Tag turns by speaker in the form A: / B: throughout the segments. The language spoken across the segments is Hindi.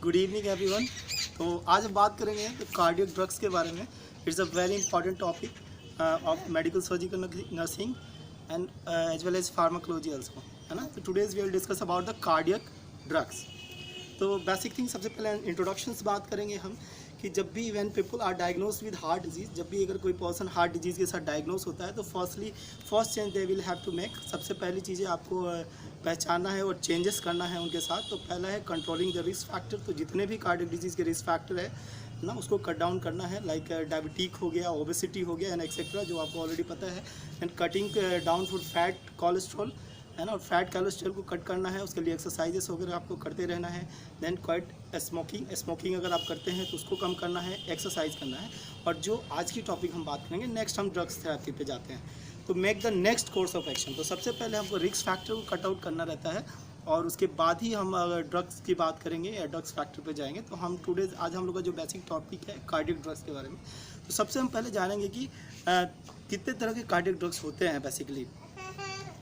A: Good evening everyone. तो आज हम बात करेंगे तो कार्डियक ड्रग्स के बारे में। It's a very important topic of medical surgical nursing and as well as pharmacology also, है ना। तो today's we will discuss about the cardiac drugs. तो बेसिक थिंग सबसे पहले इंट्रोडक्शंस बात करेंगे हम कि जब भी when people are diagnose with heart disease, जब भी अगर कोई पर्सन हार्ट डिजीज़ के साथ डायग्नोज होता है तो first change they will have to make, सबसे पहली चीज़ें आपको पहचानना है और चेंजेस करना है उनके साथ। तो पहला है कंट्रोलिंग द रिस्क फैक्टर। तो जितने भी कार्डियक डिजीज़ के रिस्क फैक्टर है ना, उसको कट डाउन करना है, लाइक डायबिटिक हो गया, ओबेसिटी हो गया एंड एक्सेट्रा, जो आपको ऑलरेडी पता है। And cutting down for fat cholesterol, है ना, और फैट कोलेस्ट्रॉल को कट करना है, उसके लिए एक्सरसाइजेस वगैरह आपको करते रहना है। देन क्वाइट स्मोकिंग अगर आप करते हैं तो उसको कम करना है, एक्सरसाइज करना है। और जो आज की टॉपिक हम बात करेंगे, नेक्स्ट हम ड्रग्स थेरेपी पे जाते हैं। तो make the next course of action. तो सबसे पहले हमको रिस्क फैक्टर को कट आउट करना रहता है और उसके बाद ही हम अगर ड्रग्स की बात करेंगे या ड्रग्स फैक्टर पे जाएंगे। तो हम आज हम लोग का जो बेसिक टॉपिक है कार्डियक ड्रग्स के बारे में। तो सबसे हम पहले जानेंगे कि कितने तरह के कार्डियक ड्रग्स होते हैं बेसिकली।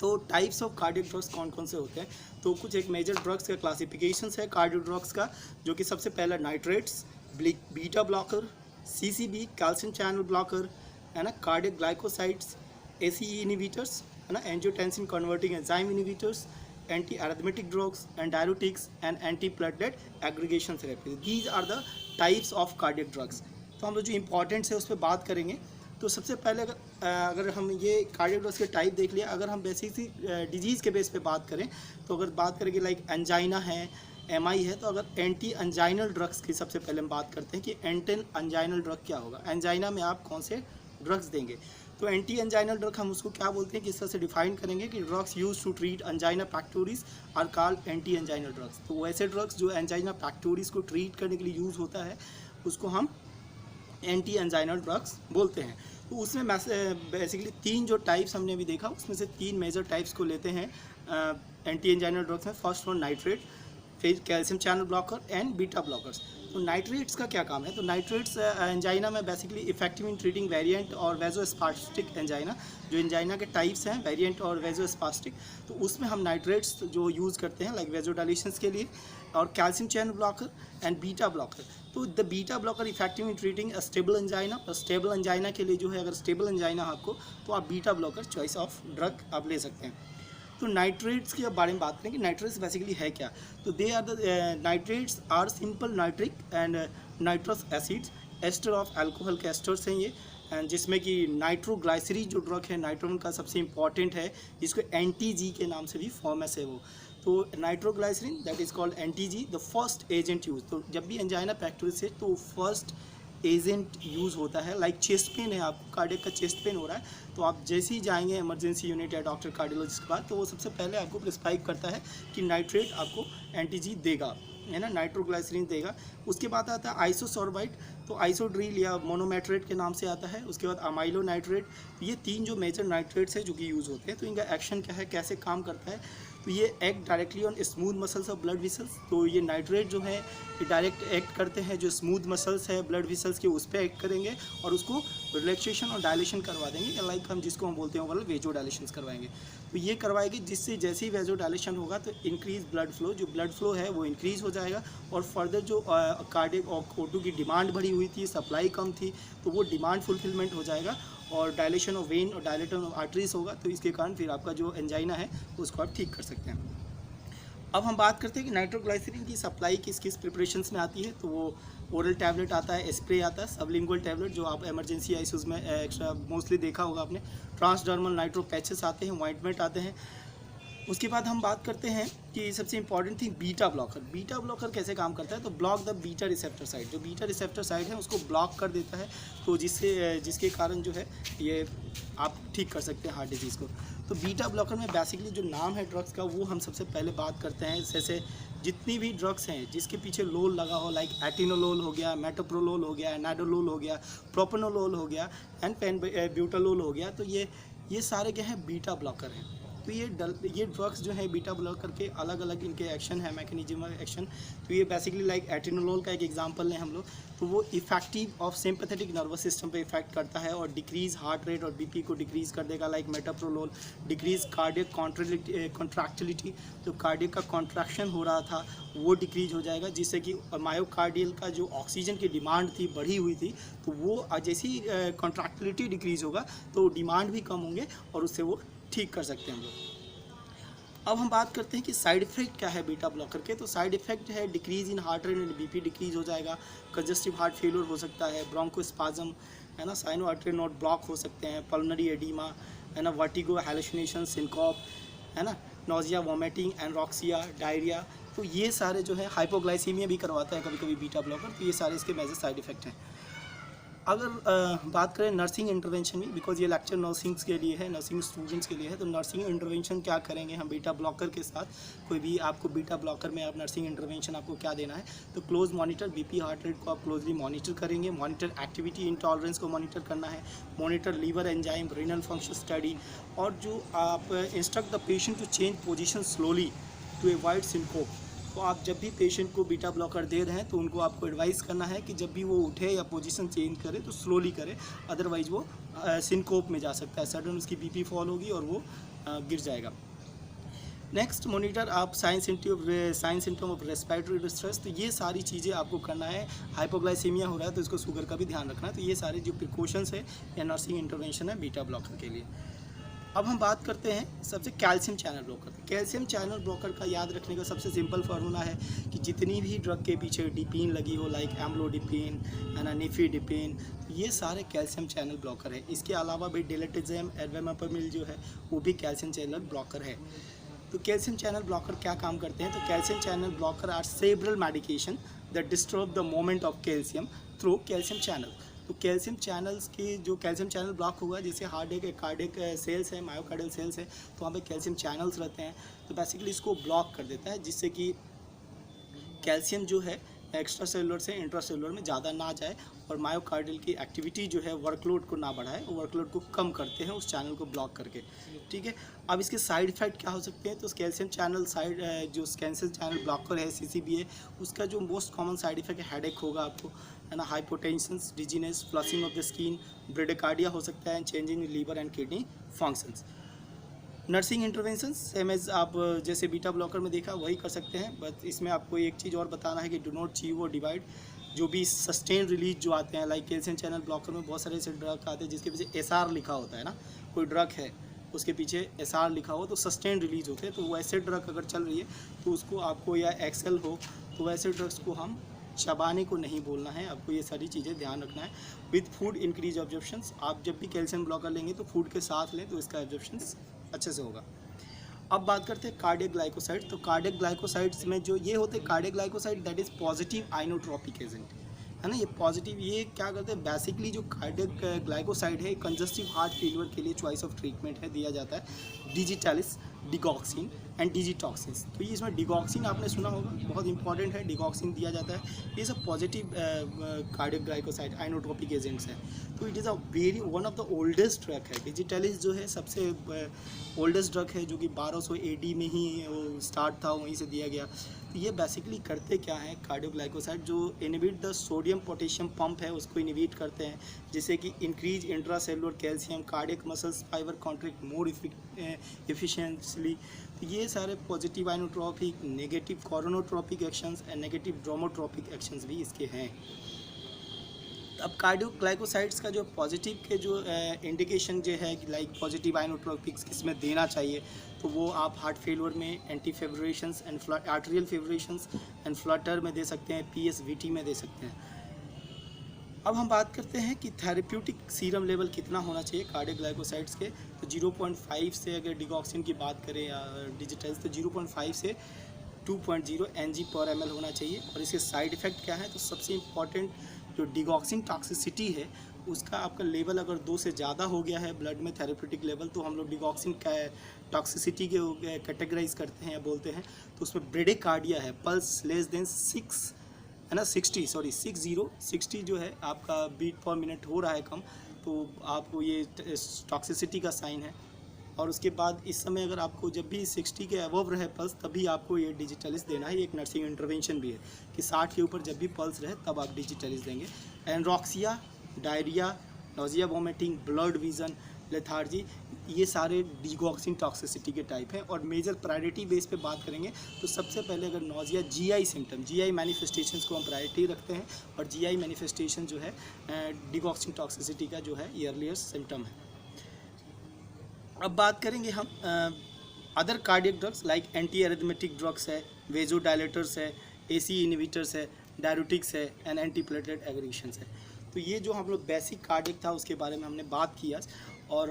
A: तो टाइप्स ऑफ कार्डियक ड्रग्स कौन कौन से होते हैं, तो कुछ एक मेजर ड्रग्स का क्लासिफिकेशंस है कार्डियक ड्रग्स का, जो कि सबसे पहला nitrates, beta blocker, CCB calcium channel blocker, है ना, कार्डियक ग्लाइकोसाइड्स, एसीई इनिबिटर्स, है ना, angiotensin converting enzyme inhibitors, anti arrhythmic drugs and diuretics and anti platelet aggregation therapy. These are the types of cardiac drugs. तो हम लोग जो इंपॉर्टेंट्स है उस पर बात करेंगे। तो सबसे पहले अगर हम ये कार्डियक ड्रग्स के टाइप देख लिया, अगर हम बेसिक सी डिजीज़ के बेस पे बात करें तो अगर बात करेंगे लाइक एंजाइना है, एमआई है, तो अगर एंटी एंजाइनल ड्रग्स की सबसे पहले हम बात करते हैं कि एंटी एंजाइनल ड्रग क्या होगा, एंजाइना में आप कौन से ड्रग्स देंगे। तो एंटी एंजाइनल ड्रग हम उसको क्या बोलते हैं, किस तरह से डिफाइन करेंगे कि drugs use to treat angina pectoris are called anti anginal drugs. तो वैसे ड्रग्स जो एंजाइना पैक्टोरिस को ट्रीट करने के लिए यूज़ होता है उसको हम एंटी एंजाइनल ड्रग्स बोलते हैं। तो उसमें बेसिकली तीन जो टाइप्स हमने अभी देखा, उसमें से तीन मेजर टाइप्स को लेते हैं एंटी एंजाइनल ड्रग्स में। फर्स्ट वन नाइट्रेट, फिर calcium channel blocker and beta blockers. तो नाइट्रेट्स का क्या काम है, तो नाइट्रेट्स एंजाइना में basically effective in treating variant और वेजोस्पास्टिक एंजाइना, जो एंजाइना के टाइप्स हैं वेरिएंट और वेजोस्पास्टिक, तो उसमें हम नाइट्रेट्स जो यूज़ करते हैं लाइक वेजोडाइलेशंस के लिए, और calcium channel blocker and beta blocker. तो the beta blocker effective in treating stable angina, और स्टेबल एंजाइना के लिए जो है, अगर स्टेबल एंजाइना आपको, तो आप beta blocker choice of drug आप ले सकते हैं। तो नाइट्रेट्स के बारे में बात करें कि नाइट्रेट्स बेसिकली है क्या। तो they are the nitrates are simple nitric and nitrous acids, ester of alcohol के एस्टर्स हैं ये, एंड जिसमें कि नाइट्रोग्लाइसरीन जो ड्रग है नाइट्रोजन का सबसे इंपॉर्टेंट है, जिसको एंटी-जी के नाम से भी फेमस है वो। तो nitroglycerin that is called anti G, the first agent use. तो जब भी एंजाइना पैक्टोरिस है तो फर्स्ट एजेंट यूज़ होता है। लाइक चेस्ट पेन है, आपको कार्डियक का चेस्ट पेन हो रहा है, तो आप जैसे ही जाएंगे इमरजेंसी यूनिट या डॉक्टर कार्डियोलॉजिस्ट के पास, तो वो सबसे पहले आपको प्रिस्क्राइब करता है कि नाइट्रेट आपको एंटी-जी देगा, है ना, नाइट्रोग्लाइसरीन देगा। उसके बाद आता है आइसोसोर्बाइट, तो आइसोड्रील या मोनोमेट्रेट के नाम से आता है। उसके बाद अमाइलो नाइट्रेट। ये तीन जो मेजर नाइट्रेट्स है जो कि यूज़ होते हैं। तो इनका एक्शन क्या है, कैसे काम करता है, तो ये act directly on smooth muscles of blood whistles. तो ये नाइट्रेट जो है ये डायरेक्ट एक्ट करते हैं जो स्मूथ मसल्स है ब्लड विसल्स के, उस पर एक्ट करेंगे और उसको रिलैक्सेशन और डायलेशन करवा देंगे, या लाइक हम जिसको हम बोलते हैं वो वाला वेजो डायलेशन करवाएंगे। तो ये करवाएगी, जिससे जैसे ही वेजो डायलेशन होगा तो इंक्रीज ब्लड फ्लो, जो ब्लड फ्लो है वो इंक्रीज़ हो जाएगा, और फर्दर जो कार्डियक O2 की डिमांड बढ़ी हुई थी, सप्लाई कम थी, तो वो डिमांड फुलफिलमेंट हो जाएगा, और डायलेशन ऑफ वेन और डायलेशन ऑफ आर्टरीज होगा। तो इसके कारण फिर आपका जो एंजाइना है उसको आप ठीक कर सकते हैं। अब हम बात करते हैं कि नाइट्रोग्लाइसरीन की सप्लाई किस किस प्रिपरेशंस में आती है। तो वो ओरल टैबलेट आता है, स्प्रे आता है, सबलिंगुअल टैबलेट जो आप इमरजेंसी आईसीयूज में एक्स्ट्रा मोस्टली देखा होगा आपने, ट्रांसडर्मल नाइट्रो पैचेस आते हैं, ऑइंटमेंट आते हैं। उसके बाद हम बात करते हैं कि सबसे इंपॉर्टेंट थी बीटा ब्लॉकर। बीटा ब्लॉकर कैसे काम करता है, तो block the beta receptor side, जो बीटा रिसेप्टर साइड है उसको ब्लॉक कर देता है, तो जिसके कारण जो है ये आप ठीक कर सकते हैं हार्ट डिजीज़ को। तो बीटा ब्लॉकर में बेसिकली जो नाम है ड्रग्स का वो हम सबसे पहले बात करते हैं। जैसे जितनी भी ड्रग्स हैं जिसके पीछे लोल लगा हो, लाइक एटिनोलोल हो गया, मेटोप्रोलोल हो गया, नाडोलोल हो गया, प्रोपेनोलोल हो गया एंड पेनब्यूटालोल हो गया, तो ये सारे क्या हैं, बीटा ब्लॉकर हैं। तो ये ड्रग्स जो है बीटा ब्लॉकर के अलग अलग इनके एक्शन है, मैकेनिज्म एक्शन। तो ये बेसिकली लाइक एटेनोलोल का एक एग्जांपल लें हम लोग, तो वो effective of sympathetic nervous system पे इफेक्ट करता है और डिक्रीज हार्ट रेट और बीपी को डिक्रीज कर देगा। लाइक मेटाप्रोलोल डिक्रीज कार्डियक कॉन्ट्रैक्टिलिटी, जो कार्डियक का कॉन्ट्रैक्शन हो रहा था वो डिक्रीज हो जाएगा, जिससे कि मायोकार्डियल का जो ऑक्सीजन की डिमांड थी बढ़ी हुई थी, तो वो जैसी कॉन्ट्रैक्टिलिटी डिक्रीज होगा तो डिमांड भी कम होंगे और उससे वो ठीक कर सकते हैं हम लोग। अब हम बात करते हैं कि साइड इफेक्ट क्या है बीटा ब्लॉकर के। तो साइड इफेक्ट है decrease in heart rate and BP decrease हो जाएगा, कंजस्टिव हार्ट फेलियर हो सकता है, ब्रोंकोस्पाज्म है ना, साइनो आर्टरी नोड ब्लॉक हो सकते हैं, पल्मोनरी एडिमा है ना, वर्टिगो, हैलुसिनेशन, सिनकॉप है ना, नोजिया, वोमिटिंग, एनरोक्सिया, डायरिया। तो ये सारे जो है हाइपोग्लाइसीमिया भी करवाता है कभी कभी बीटा ब्लॉकर। तो ये सारे इसके मेजर साइड इफेक्ट हैं। अगर बात करें नर्सिंग इंटरवेंशन में, बिकॉज ये लेक्चर नर्सिंग्स के लिए है, नर्सिंग स्टूडेंट्स के लिए है, तो नर्सिंग इंटरवेंशन क्या करेंगे हम बीटा ब्लॉकर के साथ। कोई भी आपको बीटा ब्लॉकर में आप नर्सिंग इंटरवेंशन आपको क्या देना है, तो close monitor BP heart rate को आप क्लोजली मॉनिटर करेंगे, मॉनिटर एक्टिविटी इंटॉलरेंस को मॉनिटर करना है, monitor liver enzyme, renal function study, और जो आप instruct the patient to change position slowly to avoid syncope. तो आप जब भी पेशेंट को बीटा ब्लॉकर दे रहे हैं तो उनको आपको एडवाइस करना है कि जब भी वो उठे या पोजीशन चेंज करे तो स्लोली करे, अदरवाइज वो सिनकोप में जा सकता है, सडन उसकी बीपी फॉल होगी और वो गिर जाएगा। नेक्स्ट मॉनिटर आप sign symptom of respiratory distress. तो ये सारी चीज़ें आपको करना है। हाइपोग्लाइसीमिया हो रहा है तो इसको शुगर का भी ध्यान रखना है। तो ये सारे जो प्रिकॉशंस है या नर्सिंग इंटरवेंशन है बीटा ब्लॉकर के लिए। अब हम बात करते हैं सबसे calcium channel blocker. Calcium channel blocker का याद रखने का सबसे सिंपल फार्मूला है कि जितनी भी ड्रग के पीछे डिपीन लगी हो, लाइक एम्लोडिपिन है ना, निफिडिपिन, ये सारे कैल्शियम चैनल ब्लॉकर है। इसके अलावा भी डेलेटिज़म, एल्बेमापामिल जो है वो भी कैल्शियम चैनल ब्लॉकर है। तो कैल्शियम चैनल ब्लॉकर क्या काम करते हैं, तो calcium channel blocker are several medication that disturb the movement of calcium through calcium channel. तो कैल्शियम चैनल्स के जो कैल्शियम चैनल ब्लॉक होगा, जैसे कार्डियक सेल्स है, मायोकार्डियल सेल्स है, तो वहाँ पे कैल्शियम चैनल्स रहते हैं, तो बेसिकली इसको ब्लॉक कर देता है, जिससे कि कैल्शियम जो है एक्स्ट्रा सेलुलर से इंट्रा सेलुलर में ज़्यादा ना जाए और मायोकार्डियल की एक्टिविटी जो है वर्कलोड को ना बढ़ाए, वर्कलोड को कम करते हैं उस चैनल को ब्लॉक करके। ठीक है, अब इसके साइड इफेक्ट क्या हो सकते हैं, तो कैल्शियम चैनल जो कैल्शियम चैनल ब्लॉकर है CCBA, उसका जो मोस्ट कॉमन साइड इफेक्ट है हेडेक होगा आपको, है ना, hypotension, dizziness, flushing of the skin, bradycardia हो सकता है, changing in liver and kidney functions. Nursing intervention same as आप जैसे बीटा ब्लॉकर में देखा वही कर सकते हैं, बट इसमें आपको एक चीज़ और बताना है कि डू नॉट चीव और डिवाइड। जो भी सस्टेन रिलीज जो आते हैं, लाइक कैल्शियम चैनल ब्लॉकर में बहुत सारे ऐसे ड्रग आते हैं जिसके पीछे SR लिखा होता है ना, कोई ड्रग है उसके पीछे SR लिखा हो तो सस्टेन रिलीज होते हैं। तो वैसे ड्रग अगर चल रही है तो उसको आपको, या एक्सेल हो तो वैसे ड्रग्स को हम चबाने को नहीं बोलना है, आपको ये सारी चीज़ें ध्यान रखना है। विद फूड इंक्रीज ऑब्जॉर्प्शंस, आप जब भी कैल्शियम ब्लॉकर लेंगे तो फूड के साथ लें तो इसका ऑब्जॉर्प्शंस अच्छे से होगा। अब बात करते हैं कार्डियक ग्लाइकोसाइड। तो कार्डियक ग्लाइकोसाइड्स में जो ये होते हैं cardiac glycoside that is positive inotropic agent, है ना, ये पॉजिटिव, ये क्या करते हैं बेसिकली जो कार्डियक ग्लाइकोसाइड है कंजस्टिव हार्ट फेलियर के लिए चॉइस ऑफ ट्रीटमेंट है, दिया जाता है डिजिटालिस, डिगॉक्सिन एंड डिजिटॉक्सिन्स। तो ये इसमें डिगॉक्सिन आपने सुना होगा, बहुत इंपॉर्टेंट है, डिगॉक्सिन दिया जाता है। ये सब positive cardiac glycoside inotropic agents हैं। तो it is a very one of the oldest drug है। डिजिटालिस जो है सबसे ओल्डेस्ट ड्रग है, जो कि 1200 AD में ही वो स्टार्ट था, वहीं से दिया गया। तो ये बेसिकली करते क्या है, कार्डियोग्लाइकोसाइड जो inhibit the sodium potassium pump है उसको इनहिबिट करते हैं, जिससे कि increase intra cellular calcium, cardiac muscles fibre contract more efficiently. तो ये सारे positive inotropic, negative chronotropic actions and negative dromotropic actions भी इसके हैं। अब कार्डियोग्लाइकोसाइड्स का जो पॉजिटिव के जो इंडिकेशन जो है, लाइक पॉजिटिव आइनोट्रोपिक्स किसमें देना चाहिए, तो वो आप हार्ट फेलियर में एंटी fibrillations and arterial fibrillations and flutter में दे सकते हैं, PSVT में दे सकते हैं। अब हम बात करते हैं कि थेरेप्यूटिक सीरम लेवल कितना होना चाहिए कार्डियोग्लाइकोसाइड्स के। तो 0.5 से, अगर डिगॉक्सिन की बात करें या डिजिटल्स, तो 0.5 से 2.0 Ng/ml होना चाहिए। और इसके साइड इफ़ेक्ट क्या है, तो सबसे इम्पॉर्टेंट जो डिगॉक्सिन टॉक्सिसिटी है उसका आपका लेवल अगर 2 से ज़्यादा हो गया है ब्लड में थेरेप्यूटिक लेवल, तो हम लोग डिगॉक्सिन टॉक्सिसिटी के कैटेगराइज करते हैं या बोलते हैं। तो उसमें ब्रेडिकार्डिया है, पल्स लेस देन 6 है ना, 60 जो है आपका बीट पर मिनट हो रहा है कम, तो आपको ये टॉक्सिसिटी का साइन है और उसके बाद इस समय अगर आपको जब भी 60 के अबव रहे पल्स तभी आपको ये डिजिटलिस देना है। ये एक नर्सिंग इंटरवेंशन भी है कि 60 के ऊपर जब भी पल्स रहे तब आप डिजिटलिस देंगे। Anorexia, diarrhoea, nausea, vomiting, blurred vision, lethargy, ये सारे डिगॉक्सिन टॉक्सिसिटी के टाइप हैं। और मेजर प्रायोरिटी बेस पे बात करेंगे तो सबसे पहले अगर nausea, GI symptom, GI manifestations को हम प्रायोरिटी रखते हैं और जीआई मैनिफेस्टेशन जो है डिगॉक्सिन टॉक्सिसिटी का जो है ईयरलियर सिम्टम है। अब बात करेंगे हम other cardiac drugs like anti arithmetic drugs है, वेजोडायलेटर्स है, एसी इनहिबिटर्स है, डायरेटिक्स है एंड एंटीप्लेटलेट एग्रीशंस है। तो ये जो हम लोग बेसिक कार्डियक था उसके बारे में हमने बात की आज। और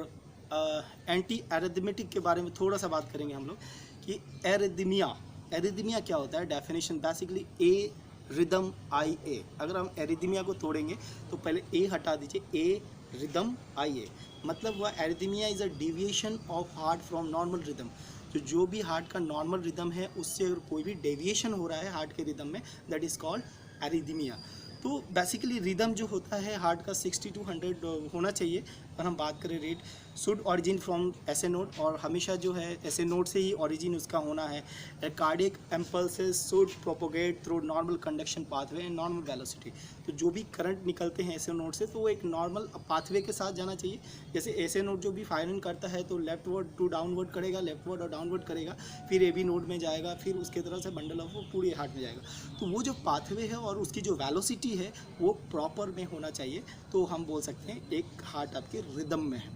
A: एंटी एरिथमेटिक के बारे में थोड़ा सा बात करेंगे हम लोग कि एरिथमिया, एरिथमिया क्या होता है। डेफिनेशन बेसिकली ए रिदम आई ए। अगर हम एरिथमिया को तोड़ेंगे तो पहले ए हटा दीजिए, ए रिदम आई ए, मतलब वह arrhythmia is a deviation of heart from normal rhythm. तो जो भी हार्ट का नॉर्मल रिदम है उससे अगर कोई भी डेविएशन हो रहा है हार्ट के रिदम में, दैट इज़ कॉल्ड एरिथमिया। तो बेसिकली रिदम जो होता है हार्ट का 60 to 100 होना चाहिए। अगर हम बात करें rate, should origin from SA node, और हमेशा जो है एसए नोड से ही ऑरिजिन उसका होना है। Cardiac impulses should propagate through normal conduction pathway and normal velocity. तो जो भी करंट निकलते हैं एसए नोड से तो वो एक नॉर्मल पाथवे के साथ जाना चाहिए। जैसे एसए नोड जो भी फायरिंग करता है तो लेफ्टवर्ड टू डाउनवर्ड करेगा, लेफ्टवर्ड और डाउनवर्ड करेगा, फिर एबी नोड में जाएगा, फिर उसके तरह से बंडल ऑफ वो पूरे हार्ट में जाएगा। तो वो जो पाथवे है और उसकी जो वेलोसिटी है वो प्रॉपर में होना चाहिए। तो हम बोल सकते हैं एक हार्ट आपके रिदम में है।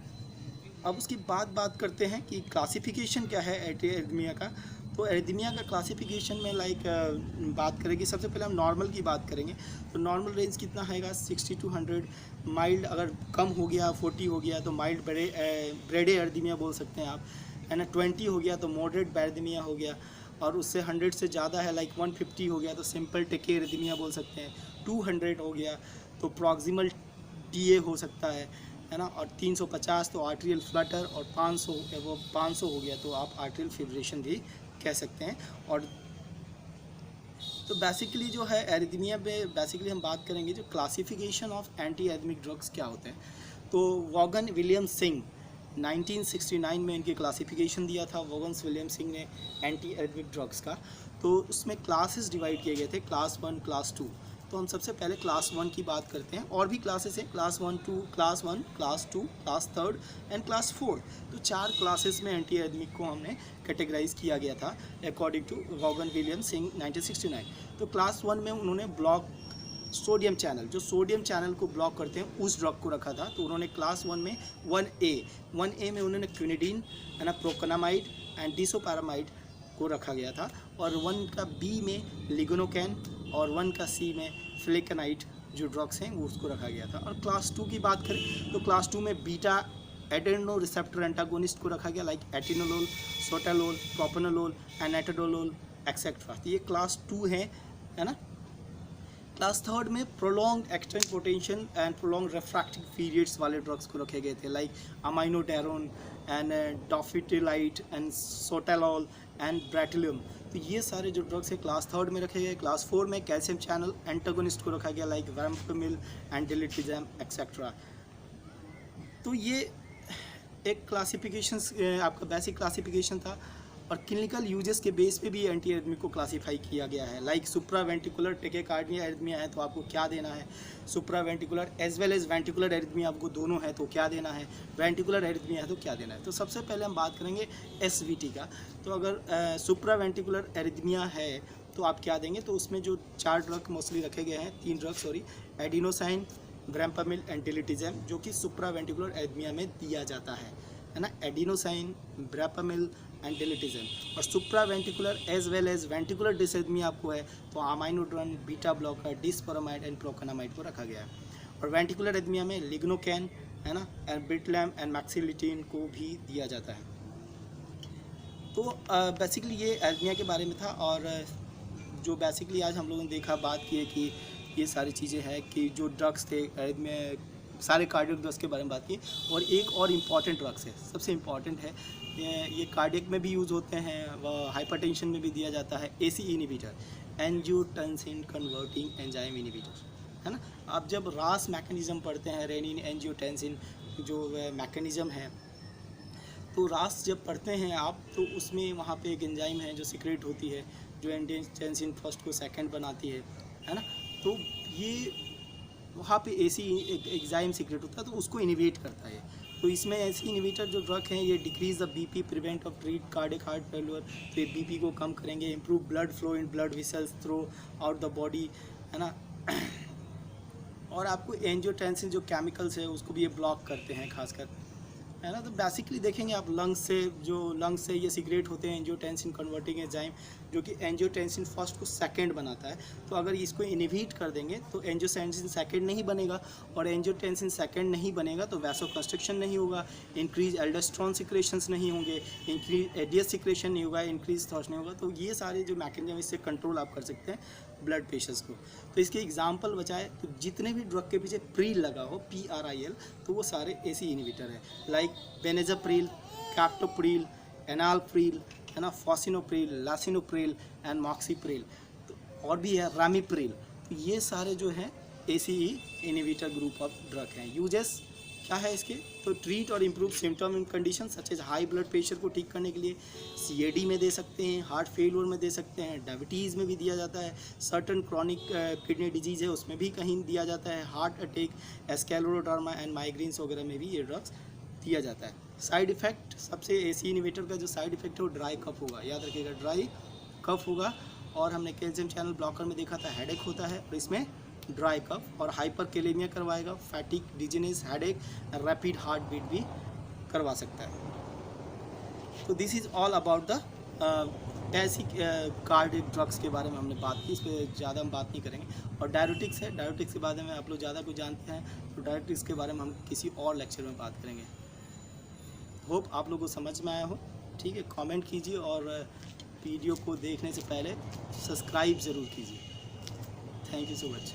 A: अब उसकी बात करते हैं कि क्लासिफिकेशन क्या है एरिथमिया का। तो एरिथमिया का क्लासिफिकेशन में बात करेंगे, सबसे पहले हम नॉर्मल की बात करेंगे। तो नॉर्मल रेंज कितना आएगा 60 to 100। माइल्ड अगर कम हो गया 40 हो गया तो माइल्ड ब्रेडे एरिथमिया बोल सकते हैं आप, है ना। 20 हो गया तो मॉडरेट एरिथमिया हो गया, और उससे 100 से ज़्यादा है 150 हो गया तो सिंपल टेके एरिथमिया बोल सकते हैं। 200 हो गया तो प्रॉक्सिमल टीए हो सकता है ना। और 350 तो आर्टेरियल फ्लटर, और 500 हो गया तो आप आर्टेरियल फिब्रेशन भी कह सकते हैं। और तो बेसिकली जो है एरिथमिया पे बेसिकली हम बात करेंगे जो classification of anti arrhythmic drugs क्या होते हैं। तो वॉगन विलियम सिंह 1969 में इनके क्लासिफिकेशन दिया था वॉगन्स विलियम सिंह ने एंटी एरिथमिक ड्रग्स का। तो उसमें क्लासेस डिवाइड किए गए थे, क्लास 1, क्लास 2। तो हम सबसे पहले क्लास 1 की बात करते हैं। और भी क्लासेस हैं, class 1, class 2, class 3 and class 4। तो 4 क्लासेस में एंटी एरिथमिक को हमने कैटेगराइज किया गया था according to Vaughan William Singh 1969। तो क्लास 1 में उन्होंने ब्लॉक सोडियम चैनल, जो सोडियम चैनल को ब्लॉक करते हैं उस ड्रग को रखा था। तो उन्होंने क्लास 1 में 1A में उन्होंने क्विनिडीन, है ना, प्रोकानामाइड एंड डिसोपैरामाइड को रखा गया था। और 1 का बी में लिगोनोकैन और 1 का सी में फ्लेकेनाइट जो ड्रग्स हैं वो उसको रखा गया था। और क्लास 2 की बात करें तो क्लास 2 में बीटा एडेनो रिसेप्टर एंटागोनिस्ट को रखा गया, लाइक एटिनोलोल, सोटालोल, प्रोपेनोलोल, एनाटाडोलोल एक्सेट्रा। तो ये क्लास 2 है ना। क्लास 3 में prolong extent potential and prolong refractive periods वाले ड्रग्स को रखे गए थे, like amiodarone and dofetilide and sotalol and bretylium. तो ये सारे जो ड्रग्स हैं क्लास 3 में रखे गए। क्लास 4 में कैल्शियम चैनल एंटागोनिस्ट को रखा गया, लाइक वैम्पमिल एंड डिलिटिज़म एक्सेट्रा। तो ये एक क्लासिफिकेशन आपका बेसिक क्लासिफिकेशन था। और क्लिनिकल यूजेस के बेस पे भी एंटी एरिथमिक को क्लासीफाई किया गया है, लाइक सुप्रावेंटिकुलर टेकेकार्डिया एरिथमिया है तो आपको क्या देना है, supraventricular as well as ventricular arrhythmia आपको दोनों है तो क्या देना है, वेंटिकुलर एरिथमिया है तो क्या देना है। तो सबसे पहले हम बात करेंगे एसवीटी का। तो अगर सुप्रावेंटिकुलर एरिथमिया है तो आप क्या देंगे, तो उसमें जो 4 ड्रग मोस्टली रखे गए हैं, 3 drug sorry, adenosine, verapamil and diltiazem, जो कि सुप्रावेंटिकुलर एरिथमिया में दिया जाता है ना। Adenosine, verapamil and diltiazem. और supraventricular as well as ventricular dysrhythmia आपको है तो amiodarone, beta blocker, disopyramide and procainamide को रखा गया है। और वेंटिकुलर एरिथमिया में लिग्नोकैन, है ना, एल्बिट्लैम एंड मैक्सिलिटीन को भी दिया जाता है। तो बेसिकली ये एरिथमिया के बारे में था। और जो बेसिकली आज हम लोगों ने देखा, बात की है कि ये सारी चीज़ें हैं कि जो ड्रग्स थे एरिथमिया, सारे कार्डियक ड्रग्स के बारे में बात की। और एक और इम्पॉर्टेंट ड्रग्स है, सबसे इम्पॉर्टेंट है, ये कार्डियक में भी यूज़ होते हैं, वह हाइपरटेंशन में भी दिया जाता है, AC inhibitor, angiotensin converting enzyme inhibitor, है ना। आप जब रास मैकेनिज़्म पढ़ते हैं, रेनिन एंजियोटेंसिन जो मैकेनिज़्म है, तो रास जब पढ़ते हैं आप तो उसमें वहाँ पे एक एंजाइम है जो सीक्रेट होती है, जो एंजियोटेंसिन फर्स्ट को सेकंड बनाती है ना। तो ये वहाँ पे ऐसी एंजाइम सीक्रेट होता है, तो उसको इनिवेट करता है। तो इसमें ऐसी इनिवेटर जो ड्रग हैं, ये decrease the BP, prevent of treat cardiac heart failure, तो ये बीपी को कम करेंगे, improve blood flow in blood vessels through out the body, है ना। और आपको एंजियोटेंसिन जो केमिकल्स है उसको भी ये ब्लॉक करते हैं खासकर, है ना। तो बेसिकली देखेंगे आप लंग्स से ये सीक्रेट होते हैं एंजियोटेंसिन कन्वर्टिंग एंजाइम, जो कि एंजियोटेंसिन फर्स्ट को सेकंड बनाता है। तो अगर इसको इनहिबिट कर देंगे तो एंजियोटेंसिन सेकंड नहीं बनेगा, और एंजियोटेंसिन सेकंड नहीं बनेगा तो वैसोकंस्ट्रिक्शन नहीं होगा, इंक्रीज एल्डोस्टेरोन सिक्रेशंस नहीं होंगे, इंक्रीज एडीएस सिक्रेशन नहीं होगा, इंक्रीज थ्रस्ट नहीं होगा। तो ये सारे जो मैकेनिज्म, इससे कंट्रोल आप कर सकते हैं ब्लड प्रेशर्स को। तो इसके एग्जाम्पल बचाए तो जितने भी ड्रग के पीछे प्रील लगा हो, PRIL, तो वो सारे ऐसी इनहिबिटर है, लाइक बेनेजाप्रिल, कैप्टोप्रिल, एनालप्रिल, है ना, फॉसिनोप्रिल, लासिनोप्रिल एंड मॉक्सीप्रिल। तो और भी है रामीप्रिल। तो ये सारे जो हैं ऐसी ही इनहिबिटर ग्रुप ऑफ ड्रग हैं। यूजेस क्या है इसके, तो ट्रीट और improve symptom in condition such as high blood pressure को ठीक करने के लिए CAD में दे सकते हैं, हार्ट फेलियर में दे सकते हैं, डायबिटीज़ में भी दिया जाता है, सर्टन क्रॉनिक किडनी डिजीज़ है उसमें भी कहीं दिया जाता है, heart attack, scleroderma and migraines वगैरह में भी ये ड्रग्स दिया जाता है। साइड इफ़ेक्ट, सबसे ऐसी इनहिबिटर का जो साइड इफ़ेक्ट है वो ड्राई कफ होगा, याद रखिएगा, ड्राई कफ होगा। और हमने कैल्शियम चैनल ब्लॉकर में देखा था हेडेक होता है, और इसमें ड्राई कफ और हाइपरकेलेमिया करवाएगा, fatigue, dizziness, headache, rapid heart beat भी करवा सकता है। तो this is all about the basic cardiac drugs के बारे में हमने बात की, इस पर ज़्यादा हम बात नहीं करेंगे। और डायरेटिक्स है, डायरेटिक्स के बारे में आप लोग ज़्यादा कुछ जानते हैं, तो डायरेटिक्स के बारे में हम किसी और लेक्चर में बात करेंगे। होप आप लोगों को समझ में आया हो। ठीक है, कमेंट कीजिए और वीडियो को देखने से पहले सब्सक्राइब ज़रूर कीजिए। Thank you so much.